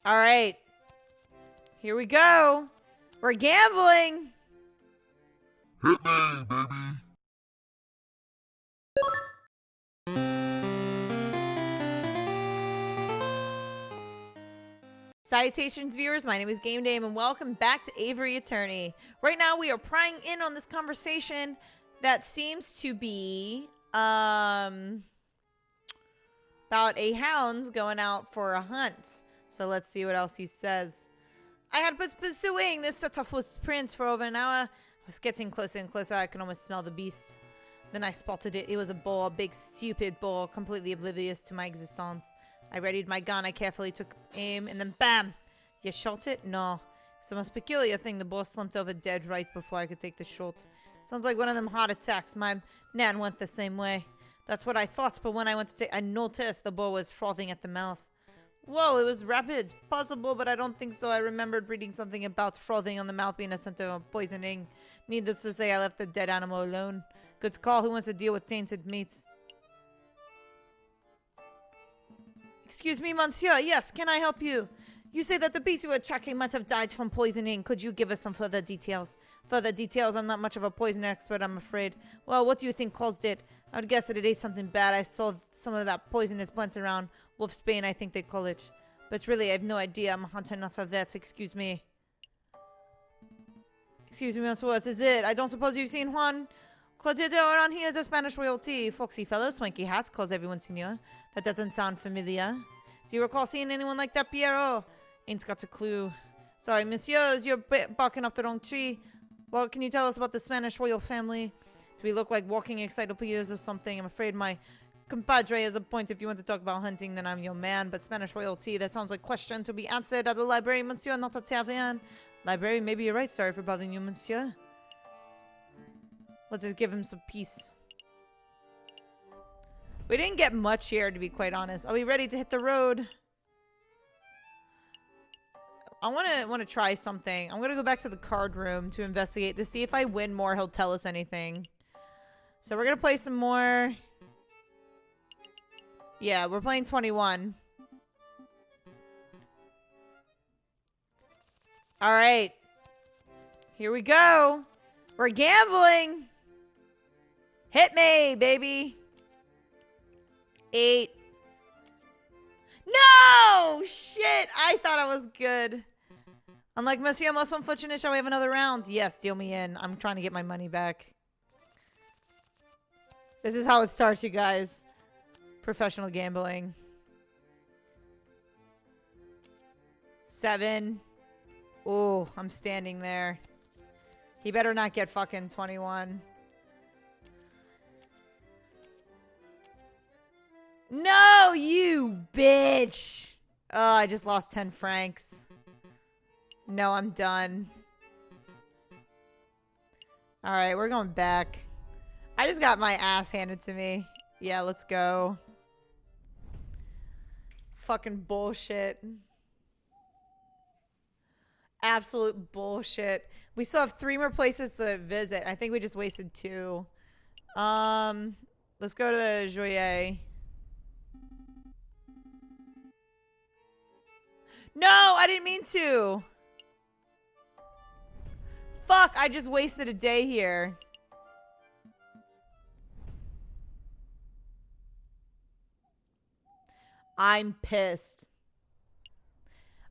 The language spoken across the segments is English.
All right. Here we go. We're gambling. Hit me, baby. Salutations, viewers. My name is Game Dame, and welcome back to Aviary Attorney. Right now, we are prying in on this conversation that seems to be about a hound going out for a hunt. So let's see what else he says. I had been pursuing this set of footprints for over an hour. I was getting closer and closer. I could almost smell the beast. Then I spotted it. It was a boar, a big, stupid boar, completely oblivious to my existence. I readied my gun. I carefully took aim, and then bam! You shot it? No. It's the most peculiar thing. The boar slumped over dead right before I could take the shot. Sounds like one of them heart attacks. My nan went the same way. That's what I thought, but when I went to take, I noticed the boar was frothing at the mouth. Whoa, it was rapid. It's possible, but I don't think so. I remembered reading something about frothing on the mouth being a symptom of poisoning. Needless to say, I left the dead animal alone. Good call. Who wants to deal with tainted meats? Excuse me, monsieur. Yes, can I help you? You say that the beast you were tracking might have died from poisoning. Could you give us some further details? Further details? I'm not much of a poison expert, I'm afraid. Well, what do you think caused it? I would guess that it ate something bad. I saw some of that poisonous plant around. Wolfsbane, I think they call it. But really, I have no idea. I'm a hunter, not a vet. Excuse me. Excuse me, monsieur. What is it? I don't suppose you've seen Juan Cordero around here as a Spanish royalty. Foxy fellow, swanky hats, calls everyone senor. That doesn't sound familiar. Do you recall seeing anyone like that, Piero? Ain't got a clue. Sorry, messieurs, you're barking up the wrong tree. What can you tell us about the Spanish royal family? Do we look like walking encyclopedias or something? I'm afraid my compadre has a point. If you want to talk about hunting, then I'm your man. But Spanish royalty, that sounds like a question to be answered at the library, monsieur, not a tavern. Library, maybe you're right. Sorry for bothering you, monsieur. Let's just give him some peace. We didn't get much here, to be quite honest. Are we ready to hit the road? I want to try something. I'm going to go back to the card room to investigate to see if I win more, he'll tell us anything. So we're going to play some more. Yeah, we're playing 21. All right. Here we go. We're gambling. Hit me, baby. 8. No! Shit! I thought I was good. Unlike Monsieur, most unfortunate, shall we have another round? Yes, deal me in. I'm trying to get my money back. This is how it starts, you guys. Professional gambling. 7. Ooh, I'm standing there. He better not get fucking 21. No, you bitch! Oh, I just lost 10 francs. No, I'm done. Alright, we're going back. I just got my ass handed to me. Yeah, let's go. Fucking bullshit. Absolute bullshit. We still have 3 more places to visit. I think we just wasted 2. Let's go to Joyer. No, I didn't mean to. Fuck, I just wasted a day here. I'm pissed.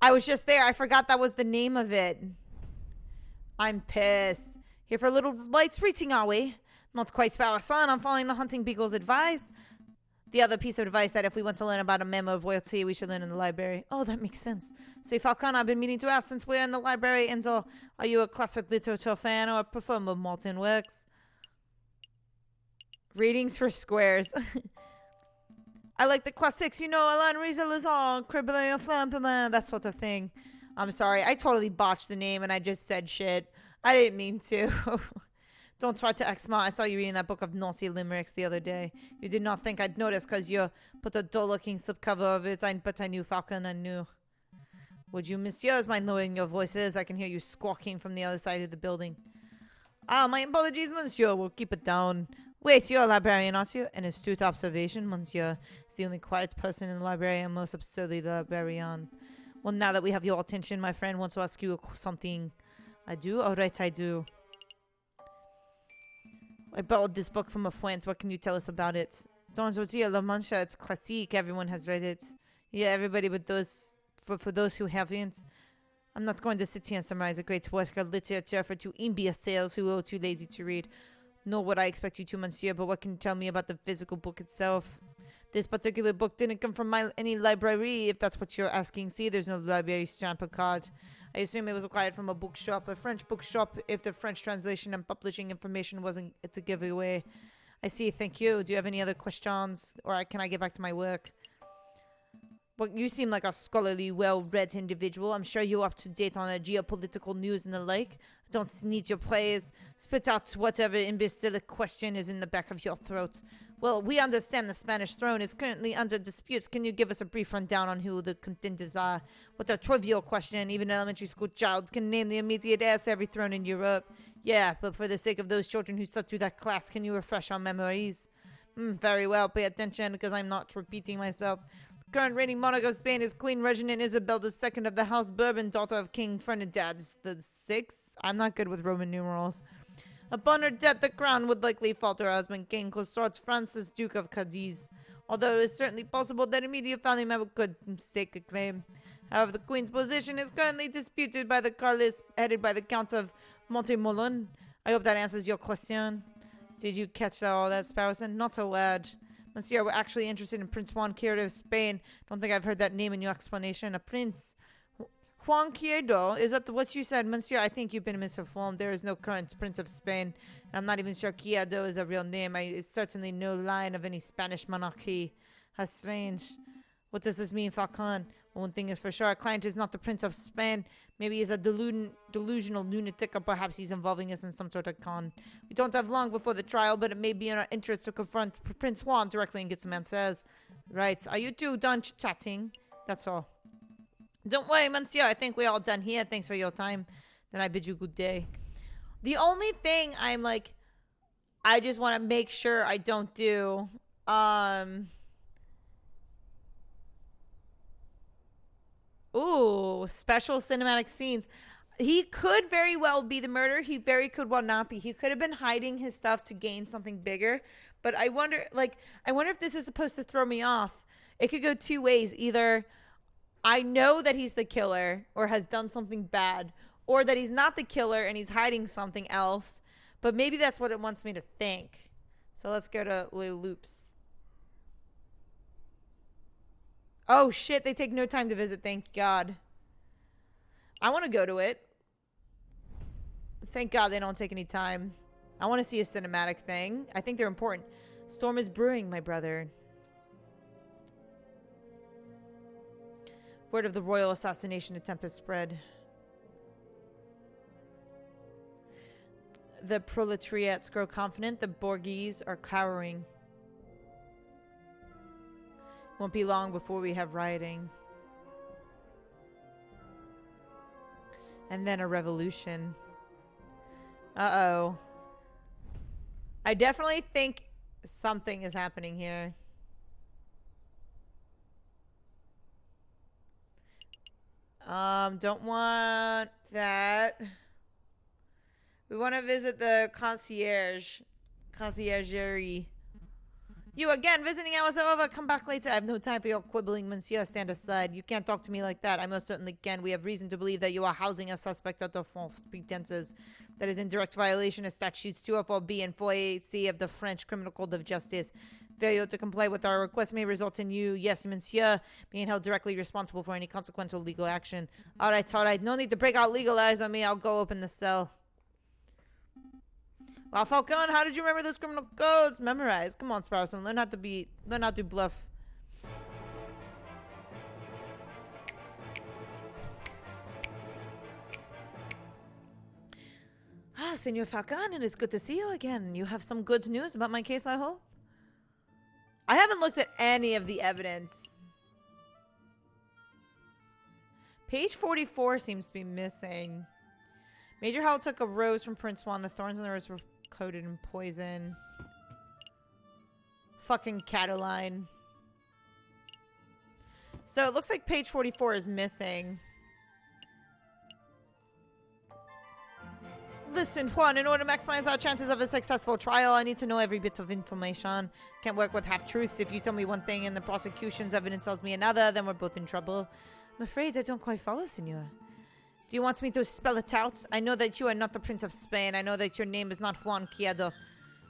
I was just there. I forgot that was the name of it. I'm pissed. Here for a little light treating, are we? Not quite spare son. I'm following the hunting beagle's advice. The other piece of advice that if we want to learn about a memo of royalty, we should learn in the library. Oh, that makes sense. Say, Falcon, I've been meaning to ask since we're in the library. Enzo, are you a classic literature fan or prefer more modern works? Readings for squares. I like the classics, you know, Alain Rizalazar, Cribbler, Flampman, that sort of thing. I'm sorry, I totally botched the name and I just said shit. I didn't mean to. Don't try to act smart. I saw you reading that book of naughty limericks the other day. You did not think I'd notice because you put a dull-looking slipcover of it, but I knew, Falcon, I knew. Would you, messieurs, mind knowing your voices? I can hear you squawking from the other side of the building. Ah, my apologies, monsieur. We'll keep it down. Wait, you're a librarian, aren't you? An astute observation, monsieur. It's the only quiet person in the library and most absurdly the librarian. Well, now that we have your attention, my friend wants to ask you something. I do? Alright, I do. I borrowed this book from a friend. What can you tell us about it? Don José La Mancha, it's classique. Everyone has read it. Yeah, everybody but those... For those who haven't. I'm not going to sit here and summarize a great work of literature for two imbeciles who are too lazy to read. Nor would I expect you to, monsieur, but what can you tell me about the physical book itself? This particular book didn't come from any library, if that's what you're asking. See, there's no library stamp or card. I assume it was acquired from a bookshop, a French bookshop, if the French translation and publishing information wasn't to give away. I see, thank you. Do you have any other questions? Or can I get back to my work? Well, you seem like a scholarly, well-read individual. I'm sure you're up to date on geopolitical news and the like. I don't need your praise. Spit out whatever imbecilic question is in the back of your throat. Well, we understand the Spanish throne is currently under disputes. Can you give us a brief rundown on who the contenders are? What a trivial question. Even an elementary school child can name the immediate heirs to every throne in Europe. Yeah, but for the sake of those children who slept through that class, can you refresh our memories? Very well. Pay attention, because I'm not repeating myself. Current reigning monarch of Spain is Queen Regina Isabel II of the House Bourbon, daughter of King Ferdinand VI. I'm not good with Roman numerals. Upon her death, the crown would likely fall to her husband, King Consort Francis, Duke of Cadiz. Although it is certainly possible that immediate family member could stake a claim. However, the Queen's position is currently disputed by the Carlists, headed by the Count of Montemolon. I hope that answers your question. Did you catch all that, Sparrowson? Not a word. Monsieur, we're actually interested in Prince Juan Quiero of Spain. Don't think I've heard that name in your explanation. A prince. Juan Quiero? Is that what you said? Monsieur, I think you've been misinformed. There is no current Prince of Spain. And I'm not even sure Quiero is a real name. It's certainly no line of any Spanish monarchy. How strange. What does this mean, Falcon? Well, one thing is for sure. Our client is not the Prince of Spain. Maybe he's a delusional lunatic, or perhaps he's involving us in some sort of con. We don't have long before the trial, but it may be in our interest to confront Prince Juan directly and get some answers. Right. Are you two done chatting? That's all. Don't worry, monsieur. I think we're all done here. Thanks for your time. Then I bid you good day. The only thing I'm like, I just want to make sure I don't do, ooh, special cinematic scenes. He could very well be the murderer. He very could well not be. He could have been hiding his stuff to gain something bigger. But I wonder if this is supposed to throw me off. It could go two ways. Either I know that he's the killer or has done something bad, or that he's not the killer and he's hiding something else. But maybe that's what it wants me to think. So let's go to Les Loops. Oh, shit. They take no time to visit. Thank God. I want to go to it. Thank God they don't take any time. I want to see a cinematic thing. I think they're important. Storm is brewing, my brother. Word of the royal assassination attempt has spread. The proletariats grow confident. The bourgeois are cowering. Won't be long before we have rioting. And then a revolution. Uh-oh. I definitely think something is happening here. Don't want that. We want to visit the conciergerie. You again, visiting hours are over. Come back later. I have no time for your quibbling, monsieur. Stand aside. You can't talk to me like that. I most certainly can. We have reason to believe that you are housing a suspect under false pretenses. That is in direct violation of statutes 204B and 4AC of the French Criminal Code of Justice. Failure to comply with our request may result in you, yes, monsieur, being held directly responsible for any consequential legal action. All right. No need to break out legal eyes on me. I'll go open the cell. Wow, Falcon, how did you remember those criminal codes? Memorize. Come on, Sparrowson. Learn how to bluff. Ah, Senor Falcon, it is good to see you again. You have some good news about my case, I hope? I haven't looked at any of the evidence. Page 44 seems to be missing. Major Howell took a rose from Prince Juan. The thorns on the rose were coated in poison. Fucking Cataline. So it looks like page 44 is missing. Listen, Juan, in order to maximize our chances of a successful trial, I need to know every bit of information. Can't work with half-truths. If you tell me one thing and the prosecution's evidence tells me another, then we're both in trouble. I'm afraid I don't quite follow, senor. Do you want me to spell it out? I know that you are not the Prince of Spain. I know that your name is not Juan Quiedo.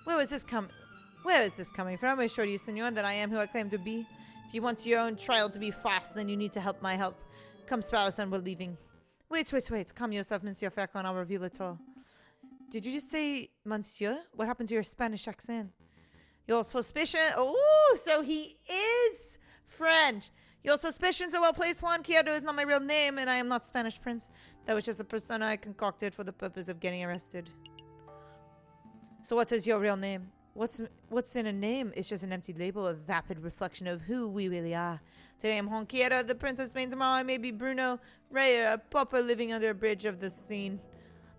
Where is this coming from? I assure you, senor, that I am who I claim to be. If you want your own trial to be fast, then you need to help my help. Come, Sparrow, son, we're leaving. Wait. Calm yourself, Monsieur Falcon. I'll reveal it all. Did you just say Monsieur? What happened to your Spanish accent? Your suspicion... Oh, so he is French. Your suspicions are well placed, Juan. Quiedo is not my real name, and I am not Spanish Prince. That was just a persona I concocted for the purpose of getting arrested. So what is your real name? What's in a name? It's just an empty label, a vapid reflection of who we really are. Today I'm Juan Quiedo, the Prince of Spain. Tomorrow I may be Bruno Raya, a pauper living under a bridge of the scene.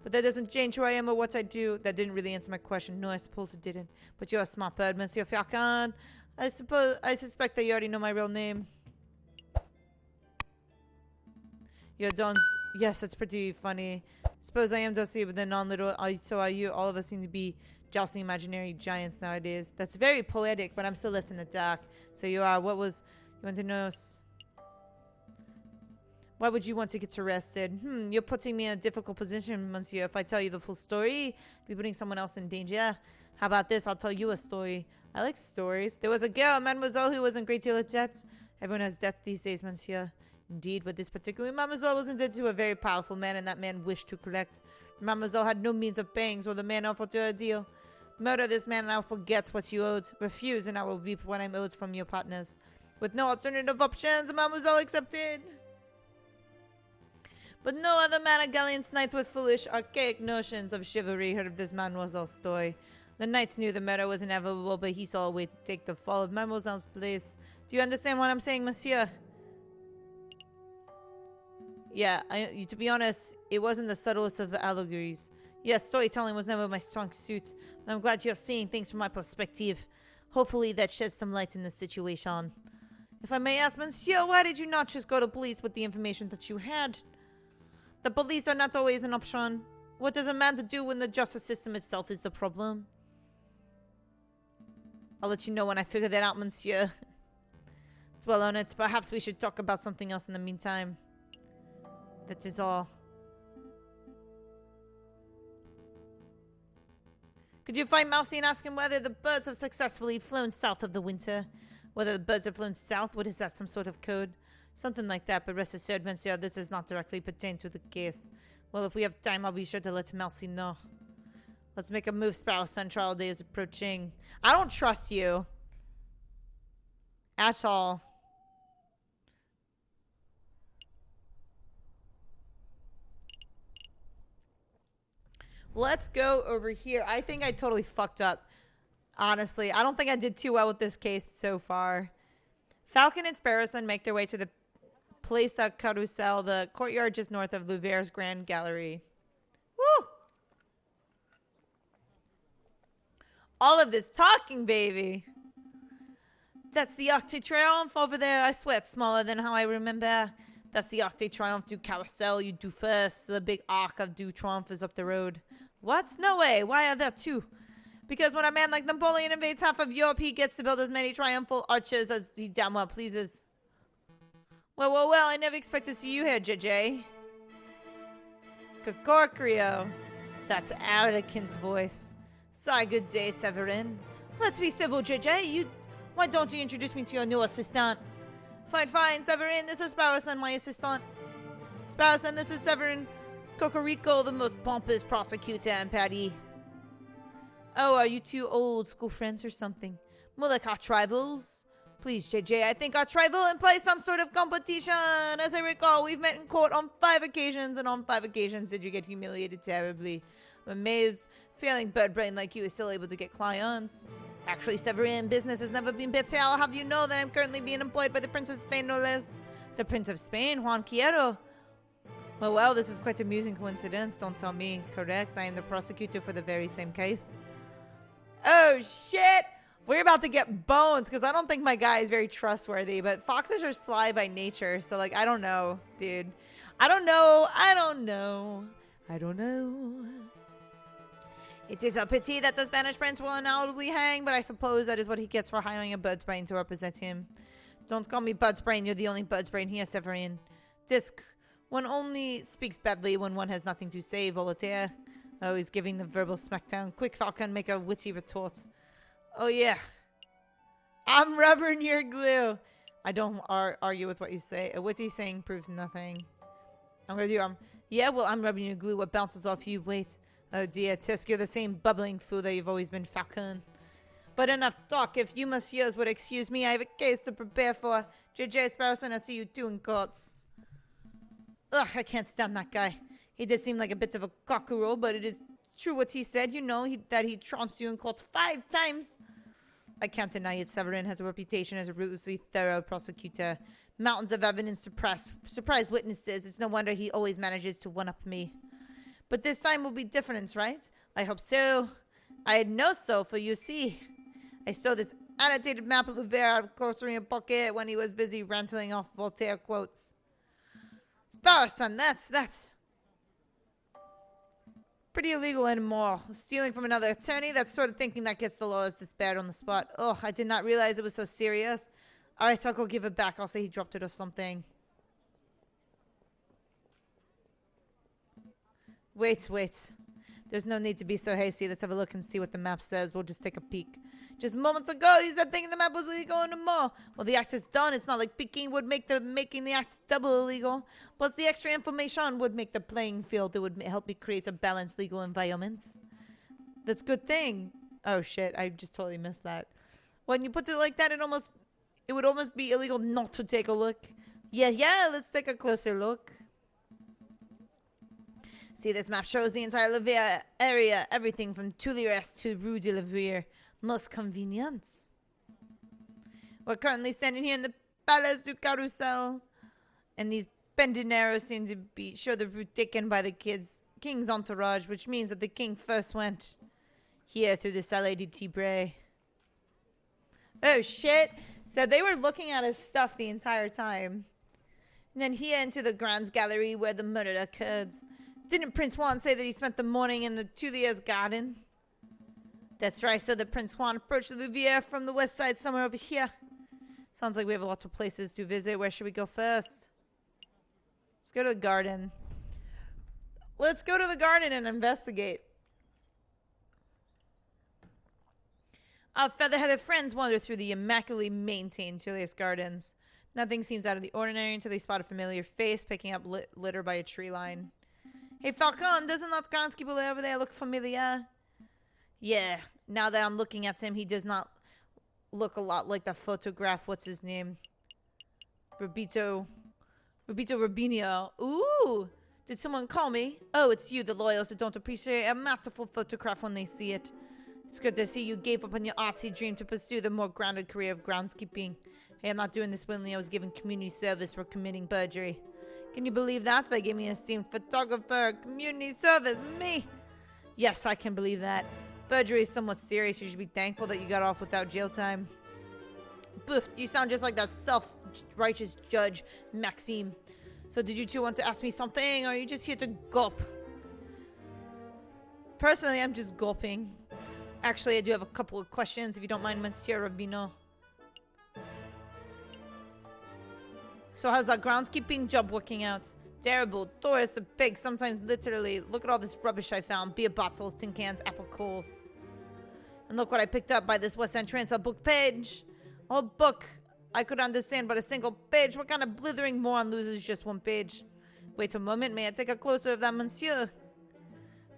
But that doesn't change who I am or what I do. That didn't really answer my question. No, I suppose it didn't. But you're a smart bird, Monsieur Falcon. I suspect that you already know my real name. You're Don's... Yes, that's pretty funny. Suppose I am Dossie, but then non-little... So are you. All of us seem to be jousting imaginary giants nowadays. That's very poetic, but I'm still left in the dark. So you are. What was... You want to know... Why would you want to get arrested? You're putting me in a difficult position, monsieur. If I tell you the full story, I'll be putting someone else in danger. How about this? I'll tell you a story. I like stories. There was a girl, mademoiselle, who was in great deal of debt. Everyone has debt these days, monsieur. Indeed, but this particular mademoiselle was indebted to a very powerful man, and that man wished to collect. Mademoiselle had no means of paying, so the man offered her a deal. Murder this man, and I'll forget what you owed. Refuse, and I will reap what I'm owed from your partners. With no alternative options, mademoiselle accepted. But no other man of gallant knights with foolish, archaic notions of chivalry heard of this mademoiselle's story. The knights knew the murder was inevitable, but he saw a way to take the fall of mademoiselle's place. Do you understand what I'm saying, monsieur? Yeah, to be honest, it wasn't the subtlest of allegories. Yes, storytelling was never my strong suit. I'm glad you're seeing things from my perspective. Hopefully that sheds some light in the situation. If I may ask, monsieur, why did you not just go to police with the information that you had? The police are not always an option. What does a man to do when the justice system itself is the problem? I'll let you know when I figure that out, monsieur. It's well on it. Perhaps we should talk about something else in the meantime. That is all. Could you find Mousy and ask him whether the birds have successfully flown south of the winter? Whether the birds have flown south? What is that, some sort of code? Something like that, but rest assured, monsieur, this does not directly pertain to the case. Well, if we have time, I'll be sure to let Mousy know. Let's make a move, Sparrow. Sun trial day is approaching. I don't trust you. At all. Let's go over here. I think I totally fucked up. Honestly, I don't think I did too well with this case so far. Falcon and Sparrowson make their way to the Place à Carousel, the courtyard just north of Louver's Grand Gallery. Woo! All of this talking, baby. That's the Arc de Triomphe over there. I swear it's smaller than how I remember. That's the Arc de Triomphe du Carousel you do first. The big Arc of du Triomphe is up the road. What? No way. Why are there two? Because when a man like Napoleon invades half of Europe, he gets to build as many triumphal arches as he damn well pleases. Well, I never expect to see you here, JJ. Cacorcrio. That's Arlequin's voice. Sigh, good day, Severin. Let's be civil, JJ. Why don't you introduce me to your new assistant? Fine, Severin. This is Sparrowson, my assistant. Sparrowson, this is Severin Cocorico, the most pompous prosecutor in Paris. Oh, are you two old school friends or something? More like our rivals? Please, JJ, I think our rival implies some sort of competition. As I recall, we've met in court on 5 occasions, and on 5 occasions did you get humiliated terribly. I'm amazed, failing bird brain like you is still able to get clients. Actually, Severin, business has never been better. I'll have you know that I'm currently being employed by the Prince of Spain, no less. The Prince of Spain, Juan Quiedo. Well, this is quite an amusing coincidence, don't tell me. Correct, I am the prosecutor for the very same case. Oh, shit! We're about to get bones because I don't think my guy is very trustworthy. But foxes are sly by nature. So, like, I don't know, dude. I don't know. I don't know. I don't know. It is a pity that the Spanish prince will undoubtedly hang, but I suppose that is what he gets for hiring a bird's brain to represent him. Don't call me bird's brain. You're the only bird's brain here, Severin. Disc, one only speaks badly when one has nothing to say, Voltaire. Oh, he's giving the verbal smackdown. Quick, Falcon, make a witty retort. Oh, yeah. I'm rubbering your glue. I don't argue with what you say. A witty saying proves nothing. I'm gonna do, yeah, well, I'm rubbing your glue. What bounces off you? Wait. Oh, dear. Tisk, you're the same bubbling fool that you've always been, Falcon. But enough talk. If you messieurs would excuse me, I have a case to prepare for. JJ Sparrowson, I see you too in courts. Ugh, I can't stand that guy. He did seem like a bit of a cockerel, but it is true what he said. You know that he trounced you in court 5 times. I can't deny it. Severin has a reputation as a ruthlessly thorough prosecutor. Mountains of evidence surprise witnesses. It's no wonder he always manages to one-up me. But this time will be different, right? I hope so. I know so, for you see, I stole this annotated map of Aviary out of Corsairian pocket when he was busy ranting off Voltaire quotes. Sparrowson, that's pretty illegal and immoral. Stealing from another attorney, that sort of thinking that gets the lawyers disbarred on the spot. Oh, I did not realize it was so serious. Alright, I'll go give it back. I'll say he dropped it or something. Wait. There's no need to be so hasty. Let's have a look and see what the map says. We'll just take a peek. Just moments ago, you said thinking the map was illegal anymore. Well, the act is done. It's not like peeking would make making the act double illegal. Plus, the extra information would make the playing field. It would help me create a balanced legal environment. That's a good thing. Oh, shit. I just totally missed that. When you put it like that, it would almost be illegal not to take a look. Yeah, let's take a closer look. See, this map shows the entire Aviary area, everything from Tuileries to Rue de l'Aviary. Most convenient. We're currently standing here in the Palais du Carousel, and these bending arrows seem to show the route taken by the king's entourage, which means that the king first went here through the Salé de Tibre. Oh shit! So they were looking at his stuff the entire time. And then here into the Grand Gallery where the murder occurred. Didn't Prince Juan say that he spent the morning in the Tuileries garden? That's right, so the Prince Juan approached the Louvre from the west side, somewhere over here. Sounds like we have a lot of places to visit. Where should we go first? Let's go to the garden. Let's go to the garden and investigate. Our feather-headed friends wander through the immaculately maintained Tuileries gardens. Nothing seems out of the ordinary until they spot a familiar face picking up litter by a tree line. Hey, Falcon, doesn't that groundskeeper over there look familiar? Yeah, now that I'm looking at him, he does not look a lot like the photograph. What's his name? Roberto Rubinio. Ooh, did someone call me? Oh, it's you, the loyals who don't appreciate a masterful photograph when they see it. It's good to see you gave up on your artsy dream to pursue the more grounded career of groundskeeping. Hey, I'm not doing this willingly. I was given community service for committing perjury. Can you believe that? They gave me a esteemed photographer, community service, me. Yes, I can believe that. Perjury is somewhat serious. You should be thankful that you got off without jail time. Boof, you sound just like that self-righteous judge, Maxime. So did you two want to ask me something, or are you just here to gulp? Personally, I'm just gulping. Actually, I do have a couple of questions, if you don't mind, Monsieur Rubino. So how's that groundskeeping job working out? Terrible. Tourists, a pig, sometimes literally. Look at all this rubbish I found. Beer bottles, tin cans, apple cores. And look what I picked up by this west entrance, a book page. A whole book. I could understand but a single page. What kind of blithering moron loses just one page? Wait a moment, may I take a closer of that, monsieur?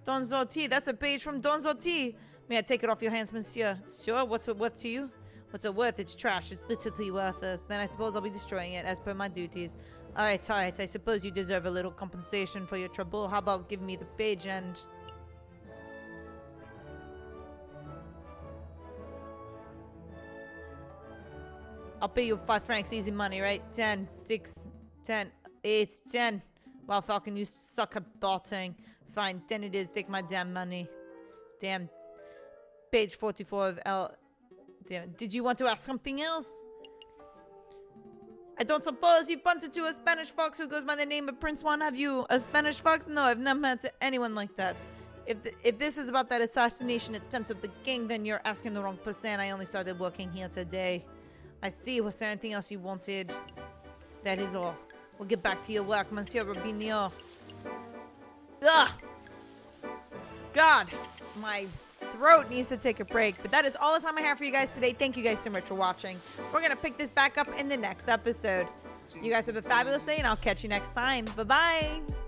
Don Zotti, that's a page from Don Zotti. May I take it off your hands, monsieur? Sure, what's it worth to you? What's it worth? It's trash. It's literally worthless. Then I suppose I'll be destroying it as per my duties. Alright. I suppose you deserve a little compensation for your trouble. How about give me the page and... I'll pay you 5 francs, easy money, right? 10, 6, 10, 8, 10. Wow, Falcon, you suck at bartering. Fine, 10 it is. Take my damn money. Damn. Page 44 of Damn it. Did you want to ask something else? I don't suppose you bunted to a Spanish fox who goes by the name of Prince Juan, have you? A Spanish fox? No, I've never met anyone like that. If this is about that assassination attempt of the king, then you're asking the wrong person. I only started working here today. I see. Was there anything else you wanted? That is all. We'll get back to your work, Monsieur Rubinho. Ugh! God, my throat needs to take a break. But that is all the time I have for you guys today. Thank you guys so much for watching. We're going to pick this back up in the next episode. You guys have a fabulous day, and I'll catch you next time. Bye-bye!